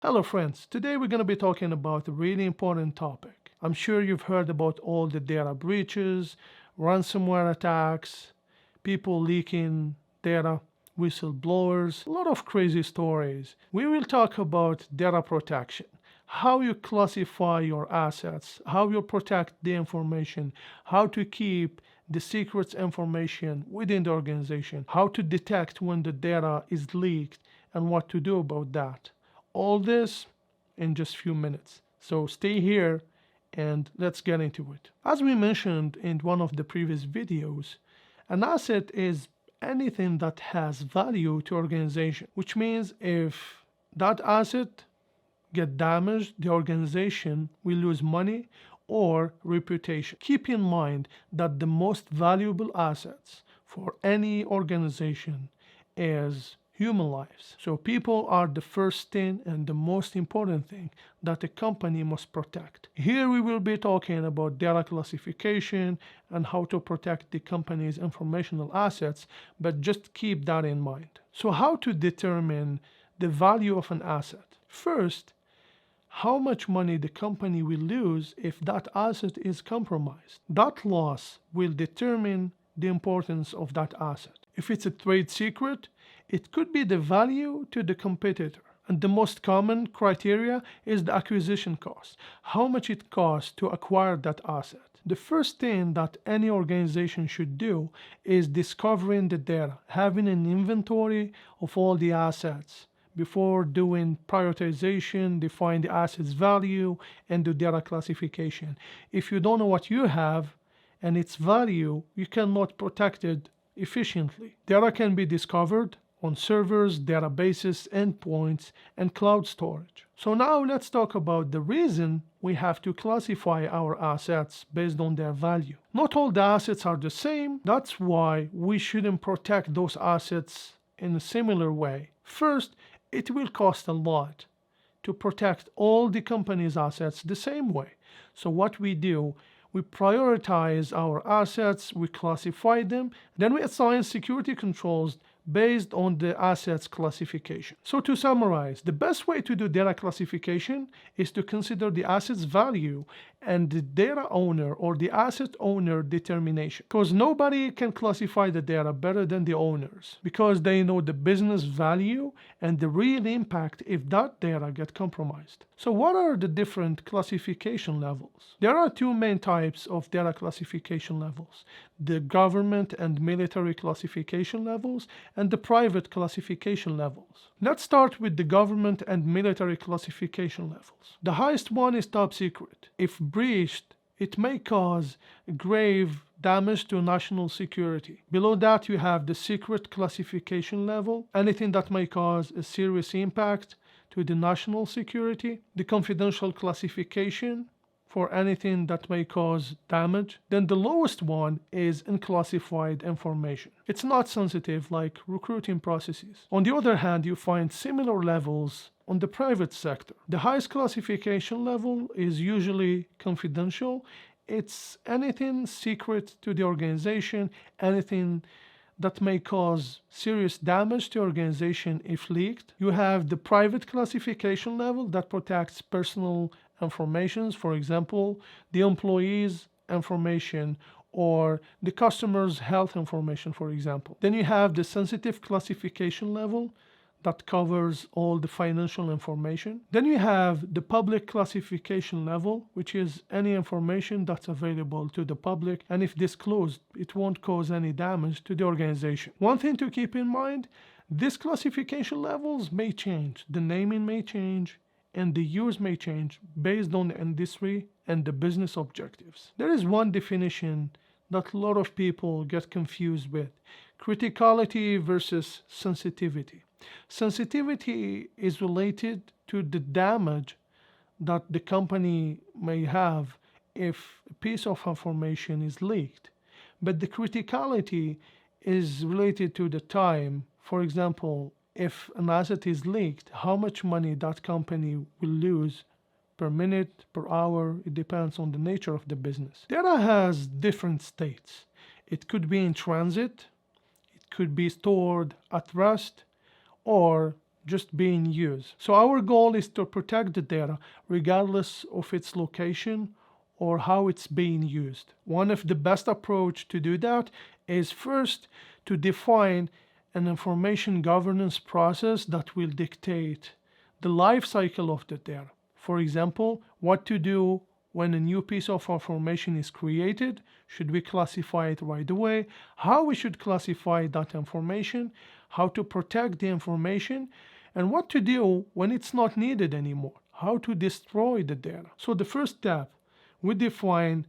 Hello friends, today we're going to be talking about a really important topic. I'm sure you've heard about all the data breaches, ransomware attacks, people leaking data, whistleblowers, a lot of crazy stories. We will talk about data protection, how you classify your assets, how you protect the information, how to keep the secrets information within the organization, how to detect when the data is leaked, and what to do about that. All this in just a few minutes. So stay here and let's get into it. As we mentioned in one of the previous videos, an asset is anything that has value to organization, which means if that asset get damaged, the organization will lose money or reputation. Keep in mind that the most valuable assets for any organization is human lives. So people are the first thing and the most important thing that a company must protect. Here we will be talking about data classification and how to protect the company's informational assets, but just keep that in mind. So how to determine the value of an asset? First, how much money the company will lose if that asset is compromised. That loss will determine the importance of that asset. If it's a trade secret, it could be the value to the competitor. And the most common criteria is the acquisition cost, how much it costs to acquire that asset. The first thing that any organization should do is discovering the data, having an inventory of all the assets before doing prioritization, define the asset's value, and do data classification. If you don't know what you have and its value, you cannot protect it efficiently. Data can be discovered on servers, databases, endpoints, and cloud storage. So now let's talk about the reason we have to classify our assets based on their value. Not all the assets are the same. That's why we shouldn't protect those assets in a similar way. First, it will cost a lot to protect all the company's assets the same way. So what we do, we prioritize our assets, we classify them, then we assign security controls based on the assets classification. So to summarize, the best way to do data classification is to consider the asset's value and the data owner or the asset owner determination. Because nobody can classify the data better than the owners, because they know the business value and the real impact if that data get compromised. So what are the different classification levels? There are two main types of data classification levels: the government and military classification levels and the private classification levels. Let's start with the government and military classification levels. The highest one is top secret. If breached, it may cause grave damage to national security. Below that, you have the secret classification level, anything that may cause a serious impact to the national security. The confidential classification, for anything that may cause damage. Then the lowest one is unclassified information. It's not sensitive like recruiting processes. On the other hand, you find similar levels on the private sector. The highest classification level is usually confidential. It's anything secret to the organization, anything that may cause serious damage to the organization if leaked. You have the private classification level that protects personal information, for example, the employees' information or the customer's health information, for example. Then you have the sensitive classification level that covers all the financial information. Then you have the public classification level, which is any information that's available to the public, and if disclosed, it won't cause any damage to the organization. One thing to keep in mind, these classification levels may change. The naming may change, and the use may change based on the industry and the business objectives. There is one definition that a lot of people get confused with: criticality versus sensitivity. Sensitivity is related to the damage that the company may have if a piece of information is leaked. But the criticality is related to the time. For example, if an asset is leaked, how much money that company will lose per minute, per hour, it depends on the nature of the business. Data has different states. It could be in transit, it could be stored at rest, or just being used. So our goal is to protect the data regardless of its location or how it's being used. One of the best approach to do that is first to define an information governance process that will dictate the life cycle of the data. For example, what to do when a new piece of information is created, should we classify it right away, how we should classify that information, how to protect the information, and what to do when it's not needed anymore, how to destroy the data. So the first step, we define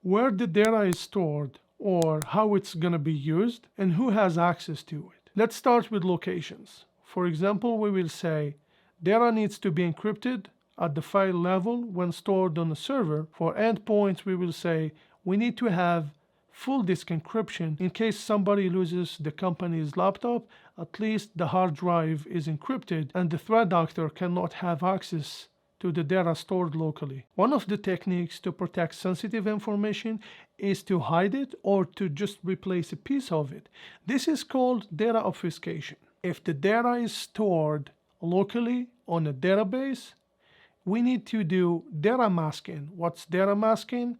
where the data is stored or how it's going to be used and who has access to it. Let's start with locations. For example, we will say data needs to be encrypted at the file level when stored on a server. For endpoints, we will say we need to have full disk encryption in case somebody loses the company's laptop. At least the hard drive is encrypted and the threat actor cannot have access to the data stored locally. One of the techniques to protect sensitive information is to hide it or to just replace a piece of it. This is called data obfuscation. If the data is stored locally on a database, we need to do data masking. What's data masking?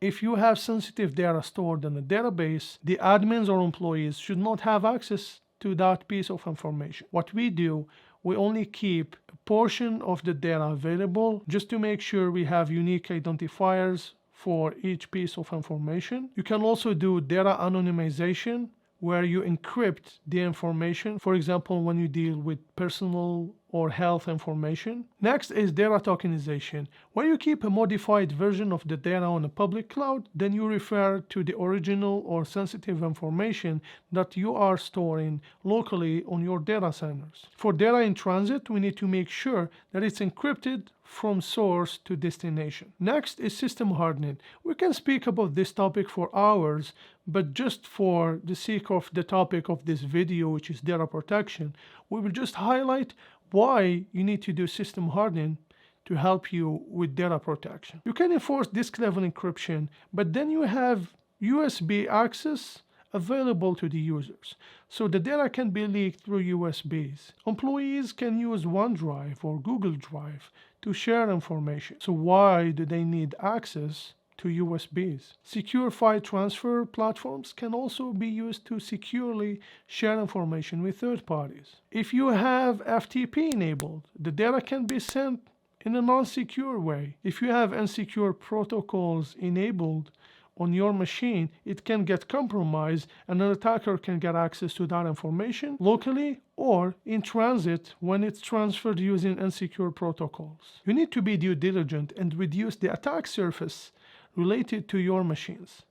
If you have sensitive data stored in a database, the admins or employees should not have access to that piece of information. What we do, we only keep a portion of the data available just to make sure we have unique identifiers for each piece of information. You can also do data anonymization, where you encrypt the information, for example, when you deal with personal or health information. Next is data tokenization, where you keep a modified version of the data on a public cloud, then you refer to the original or sensitive information that you are storing locally on your data centers. For data in transit, we need to make sure that it's encrypted from source to destination. Next is system hardening. We can speak about this topic for hours, but just for the sake of the topic of this video, which is data protection, we will just highlight why you need to do system hardening to help you with data protection. You can enforce disk level encryption, but then you have USB access available to the users. So the data can be leaked through USBs. Employees can use OneDrive or Google Drive to share information. So why do they need access to USBs? Secure file transfer platforms can also be used to securely share information with third parties. If you have FTP enabled, the data can be sent in a non-secure way. If you have insecure protocols enabled on your machine, it can get compromised and an attacker can get access to that information locally or in transit when it's transferred using insecure protocols. You need to be due diligent and reduce the attack surface related to your machines.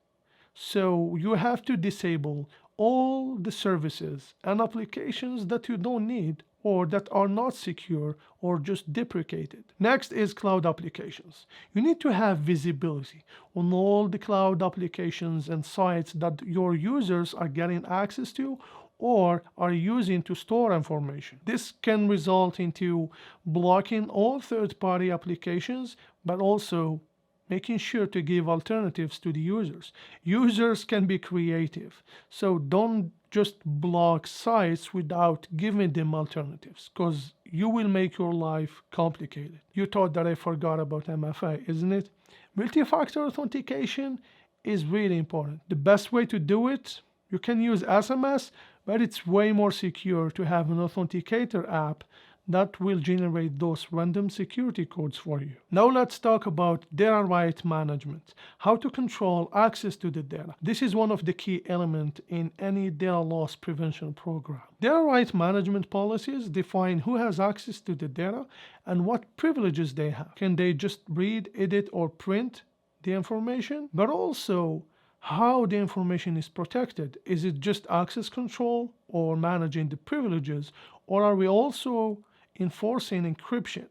So you have to disable all the services and applications that you don't need or that are not secure or just deprecated. Next is cloud applications. You need to have visibility on all the cloud applications and sites that your users are getting access to or are using to store information. This can result into blocking all third-party applications, but also making sure to give alternatives to the users. Users can be creative, so don't just block sites without giving them alternatives, because you will make your life complicated. You thought that I forgot about MFA, isn't it? Multi-factor authentication is really important. The best way to do it, you can use SMS, but it's way more secure to have an authenticator app that will generate those random security codes for you. Now let's talk about data right management, how to control access to the data. This is one of the key elements in any data loss prevention program. Data right management policies define who has access to the data and what privileges they have. Can they just read, edit, or print the information? But also how the information is protected. Is it just access control or managing the privileges, or are we also enforcing encryption?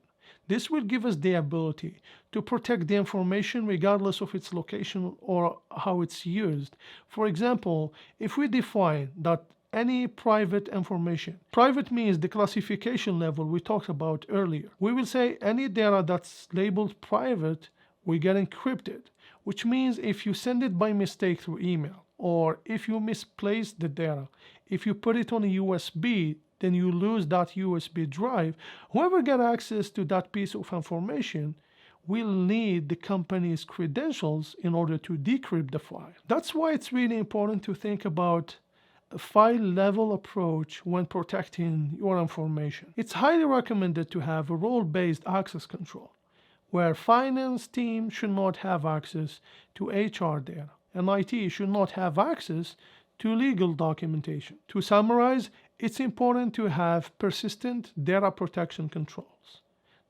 This will give us the ability to protect the information regardless of its location or how it's used. For example, if we define that any private information, private means the classification level we talked about earlier. We will say any data that's labeled private will get encrypted, which means if you send it by mistake through email, or if you misplace the data, if you put it on a USB, then you lose that USB drive. Whoever gets access to that piece of information will need the company's credentials in order to decrypt the file. That's why it's really important to think about a file-level approach when protecting your information. It's highly recommended to have a role-based access control, where finance team should not have access to HR data, and IT should not have access to legal documentation. To summarize, it's important to have persistent data protection controls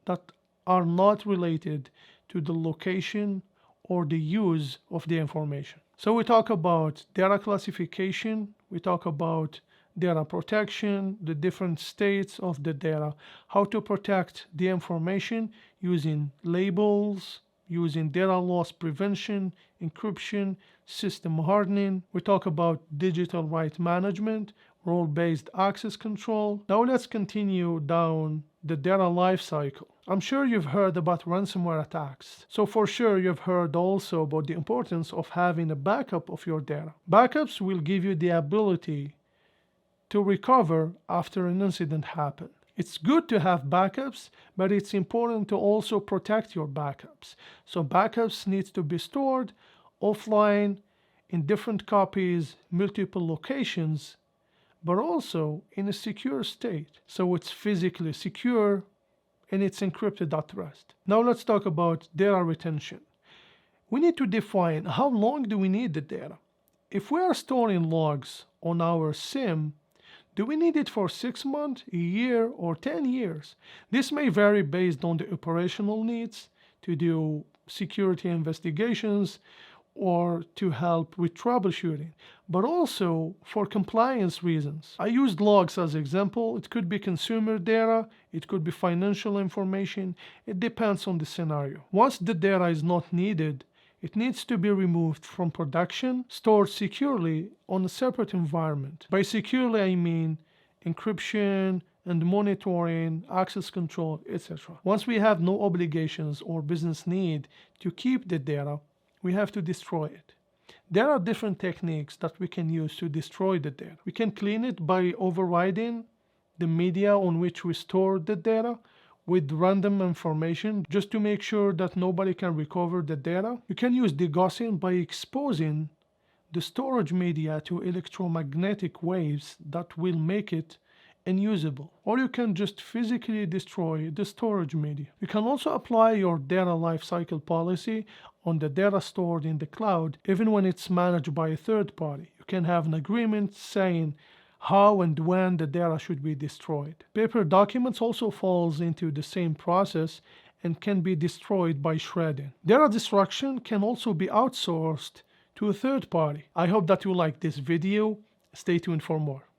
that are not related to the location or the use of the information. So we talk about data classification, we talk about data protection, the different states of the data, how to protect the information using labels, using data loss prevention, encryption, system hardening. We talk about digital right management, role-based access control. Now let's continue down the data lifecycle. I'm sure you've heard about ransomware attacks. So for sure you've heard also about the importance of having a backup of your data. Backups will give you the ability to recover after an incident happens. It's good to have backups, but it's important to also protect your backups. So backups need to be stored offline in different copies, multiple locations, but also in a secure state. So it's physically secure and it's encrypted at rest. Now let's talk about data retention. We need to define how long do we need the data. If we are storing logs on our SIM, do we need it for 6 months, a year, or 10 years? This may vary based on the operational needs to do security investigations or to help with troubleshooting, but also for compliance reasons. I used logs as an example. It could be consumer data, it could be financial information. It depends on the scenario. Once the data is not needed, it needs to be removed from production, stored securely on a separate environment. By securely, I mean encryption and monitoring, access control, etc. Once we have no obligations or business need to keep the data, we have to destroy it. There are different techniques that we can use to destroy the data. We can clean it by overriding the media on which we store the data with random information just to make sure that nobody can recover the data. You can use degaussing by exposing the storage media to electromagnetic waves that will make it unusable. Or you can just physically destroy the storage media. You can also apply your data lifecycle policy on the data stored in the cloud, even when it's managed by a third party. You can have an agreement saying how and when the data should be destroyed. Paper documents also falls into the same process and can be destroyed by shredding. Data destruction can also be outsourced to a third party. I hope that you like this video. Stay tuned for more.